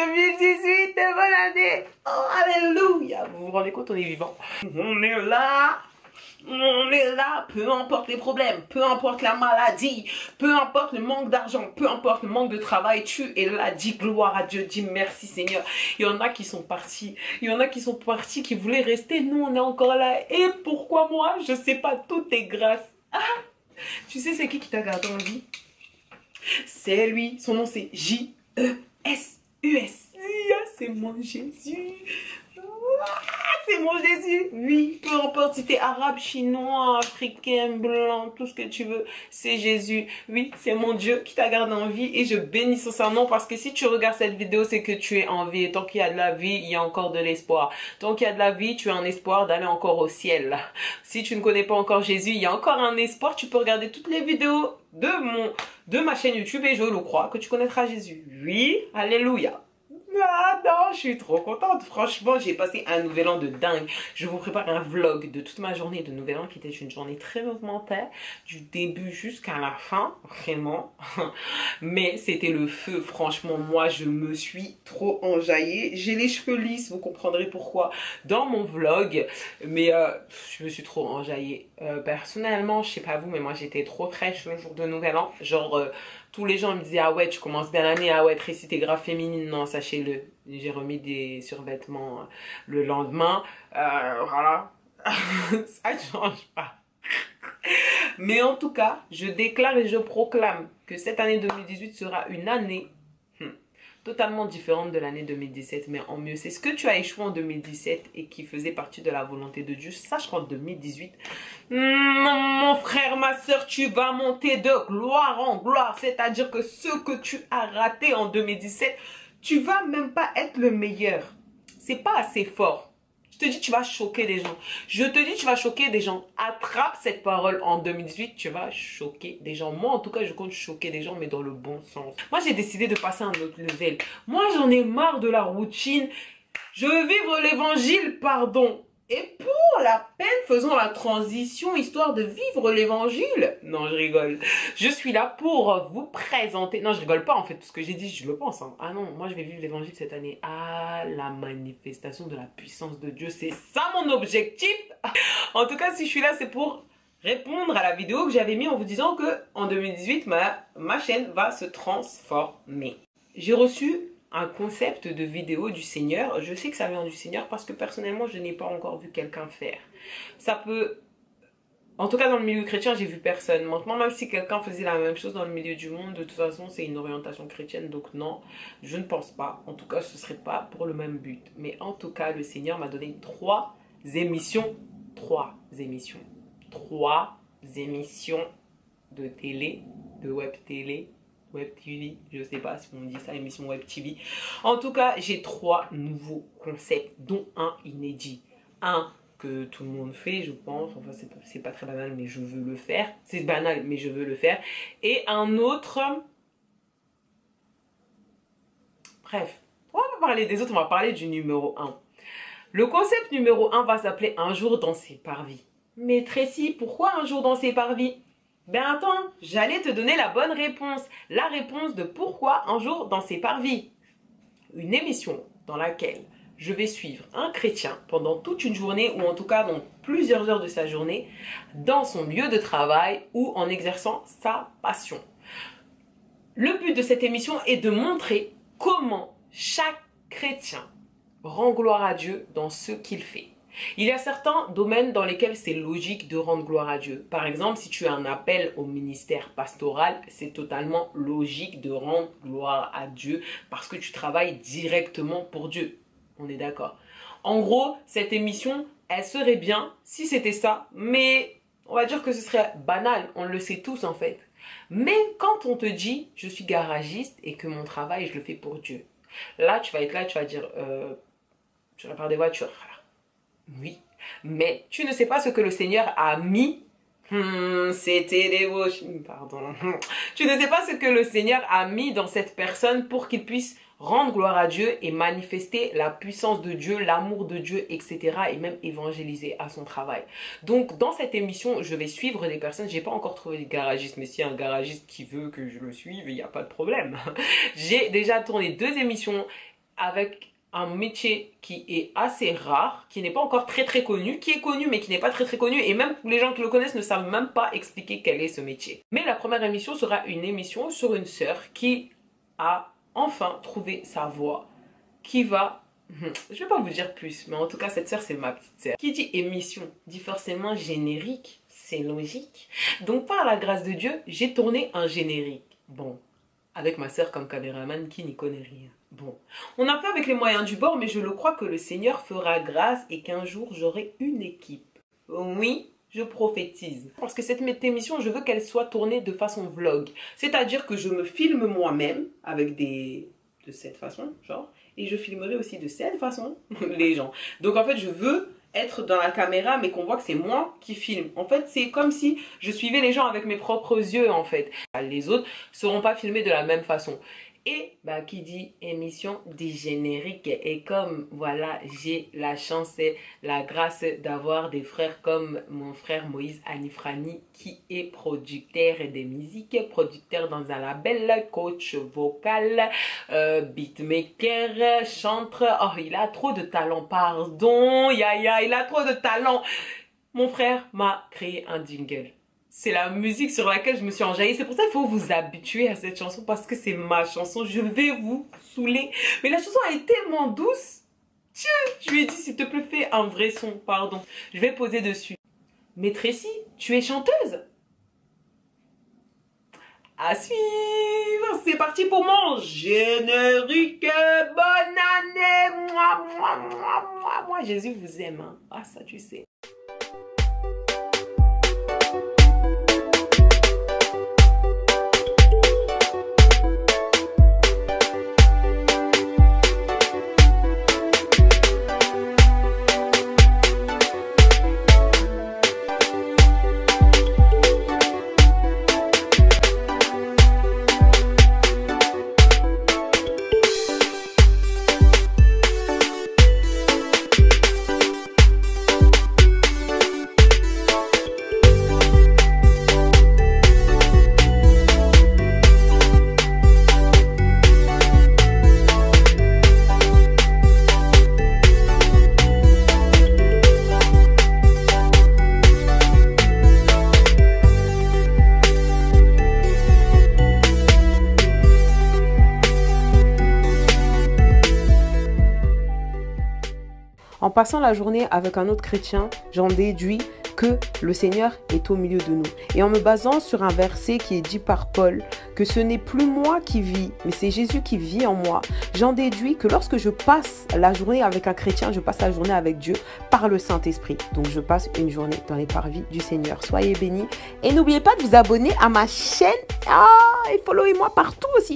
2018, bonne année. Oh, alléluia. Vous vous rendez compte, on est vivant. On est là. On est là, peu importe les problèmes, peu importe la maladie, peu importe le manque d'argent, peu importe le manque de travail, tu es là, dis gloire à Dieu, dis merci Seigneur. Il y en a qui sont partis, qui voulaient rester, nous on est encore là. Et pourquoi moi? Je sais pas, tout est grâce. Ah, tu sais c'est qui t'a gardé en vie? C'est lui, son nom c'est J-E-S-U-S. C'est mon Jésus. C'est mon Jésus. Oui, peu importe si t'es arabe, chinois, africain, blanc, tout ce que tu veux, c'est Jésus. Oui, c'est mon Dieu qui t'a gardé en vie et je bénis son Saint-Nom parce que si tu regardes cette vidéo, c'est que tu es en vie. Et tant qu'il y a de la vie, il y a encore de l'espoir. Tant qu'il y a de la vie, tu as un espoir d'aller encore au ciel. Si tu ne connais pas encore Jésus, il y a encore un espoir. Tu peux regarder toutes les vidéos de ma chaîne YouTube et je le crois que tu connaîtras Jésus. Oui, alléluia. Ah non, je suis trop contente. Franchement, j'ai passé un nouvel an de dingue. Je vous prépare un vlog de toute ma journée de nouvel an qui était une journée très mouvementée, du début jusqu'à la fin, vraiment. Mais c'était le feu. Franchement, moi, je me suis trop enjaillée. J'ai les cheveux lisses, vous comprendrez pourquoi dans mon vlog. Mais je me suis trop enjaillée. Personnellement, je sais pas vous, mais moi, j'étais trop fraîche le jour de nouvel an. Genre... tous les gens me disaient, ah ouais, tu commences bien l'année, ah ouais, Tracy, t'es grave féminine. Non, sachez-le, j'ai remis des survêtements le lendemain. Voilà, ça ne change pas. Mais en tout cas, je déclare et je proclame que cette année 2018 sera une année totalement différente de l'année 2017, mais en mieux. C'est ce que tu as échoué en 2017 et qui faisait partie de la volonté de Dieu. Sache qu'en 2018, mon frère, ma soeur, tu vas monter de gloire en gloire. C'est-à-dire que ce que tu as raté en 2017, tu vas même pas être le meilleur. C'est pas assez fort. Je te dis, tu vas choquer des gens. Je te dis, tu vas choquer des gens. Attrape cette parole en 2018, tu vas choquer des gens. Moi, en tout cas, je compte choquer des gens, mais dans le bon sens. Moi, j'ai décidé de passer à un autre level. Moi, j'en ai marre de la routine. Je veux vivre l'évangile, pardon. Et pour la peine, faisons la transition, histoire de vivre l'évangile. Non, je rigole. Je suis là pour vous présenter. Non, je rigole pas en fait, tout ce que j'ai dit, je le pense. Hein. Ah non, moi je vais vivre l'évangile cette année. Ah, la manifestation de la puissance de Dieu, c'est ça mon objectif. En tout cas, si je suis là, c'est pour répondre à la vidéo que j'avais mis en vous disant que en 2018, ma chaîne va se transformer. J'ai reçu un concept de vidéo du Seigneur. Je sais que ça vient du Seigneur parce que personnellement, je n'ai pas encore vu quelqu'un faire. Ça peut... En tout cas, dans le milieu chrétien, j'ai vu personne. Maintenant, même si quelqu'un faisait la même chose dans le milieu du monde, de toute façon, c'est une orientation chrétienne. Donc non, je ne pense pas. En tout cas, ce ne serait pas pour le même but. Mais en tout cas, le Seigneur m'a donné 3 émissions de télé, de web télé, Web TV, je sais pas si on dit ça, émission Web TV. En tout cas, j'ai 3 nouveaux concepts, dont un inédit. Un que tout le monde fait, je pense. Enfin, c'est pas très banal, mais je veux le faire. C'est banal, mais je veux le faire. Et un autre... Bref, on va pas parler des autres, on va parler du numéro 1. Le concept numéro 1 va s'appeler Un jour dans ses parvis. Mais Tracy, pourquoi un jour dans ses parvis? Ben attends, j'allais te donner la bonne réponse. La réponse de pourquoi un jour dans ses parvis. Une émission dans laquelle je vais suivre un chrétien pendant toute une journée ou en tout cas dans plusieurs heures de sa journée dans son lieu de travail ou en exerçant sa passion. Le but de cette émission est de montrer comment chaque chrétien rend gloire à Dieu dans ce qu'il fait. Il y a certains domaines dans lesquels c'est logique de rendre gloire à Dieu. Par exemple, si tu as un appel au ministère pastoral, c'est totalement logique de rendre gloire à Dieu parce que tu travailles directement pour Dieu. On est d'accord. En gros, cette émission, elle serait bien si c'était ça, mais on va dire que ce serait banal. On le sait tous en fait. Mais quand on te dit, je suis garagiste et que mon travail, je le fais pour Dieu. Là, tu vas être là, tu vas dire, tu répares des voitures. Oui, mais tu ne sais pas ce que le Seigneur a mis. C'était des pardon. Tu ne sais pas ce que le Seigneur a mis dans cette personne pour qu'il puisse rendre gloire à Dieu et manifester la puissance de Dieu, l'amour de Dieu, etc. et même évangéliser à son travail. Donc, dans cette émission, je vais suivre des personnes. J'ai pas encore trouvé de garagiste, mais s'il y a un garagiste qui veut que je le suive, il n'y a pas de problème. J'ai déjà tourné 2 émissions. avec un métier qui est assez rare, qui n'est pas encore très connu, qui est connu mais qui n'est pas très connu, et même les gens qui le connaissent ne savent même pas expliquer quel est ce métier. Mais la première émission sera une émission sur une sœur qui a enfin trouvé sa voie, qui va... Je vais pas vous dire plus, mais en tout cas cette sœur c'est ma petite sœur. Qui dit émission dit forcément générique, c'est logique. Donc par la grâce de Dieu, j'ai tourné un générique. Bon, avec ma sœur comme caméraman qui n'y connaît rien. Bon, on a fait avec les moyens du bord, mais je le crois que le Seigneur fera grâce et qu'un jour j'aurai une équipe. Oui, je prophétise. Parce que cette émission, je veux qu'elle soit tournée de façon vlog. C'est-à-dire que je me filme moi-même avec de cette façon, genre, et je filmerai aussi de cette façon les gens. Donc en fait, je veux être dans la caméra, mais qu'on voit que c'est moi qui filme. En fait, c'est comme si je suivais les gens avec mes propres yeux, en fait. Les autres ne seront pas filmés de la même façon. Et bah, qui dit émission dit générique. Et comme voilà, j'ai la chance et la grâce d'avoir des frères comme mon frère Moïse Anifrani, qui est producteur de musique, producteur dans un label, coach vocal, beatmaker, chanteur. Oh, il a trop de talent, pardon, il a trop de talent. Mon frère m'a créé un jingle. C'est la musique sur laquelle je me suis enjaillée. C'est pour ça qu'il faut vous habituer à cette chanson parce que c'est ma chanson. Je vais vous saouler. Mais la chanson elle est tellement douce. Tiens, je lui ai dit s'il te plaît fais un vrai son. Pardon. Je vais poser dessus. Mais Tracy, tu es chanteuse? À suivre. C'est parti pour mon générique. Bonne année. Moi. Jésus vous aime. Hein. Ah ça tu sais. En passant la journée avec un autre chrétien, j'en déduis que le Seigneur est au milieu de nous. Et en me basant sur un verset qui est dit par Paul, que ce n'est plus moi qui vis, mais c'est Jésus qui vit en moi, j'en déduis que lorsque je passe la journée avec un chrétien, je passe la journée avec Dieu par le Saint-Esprit. Donc je passe une journée dans les parvis du Seigneur. Soyez bénis et n'oubliez pas de vous abonner à ma chaîne et followez-moi partout aussi.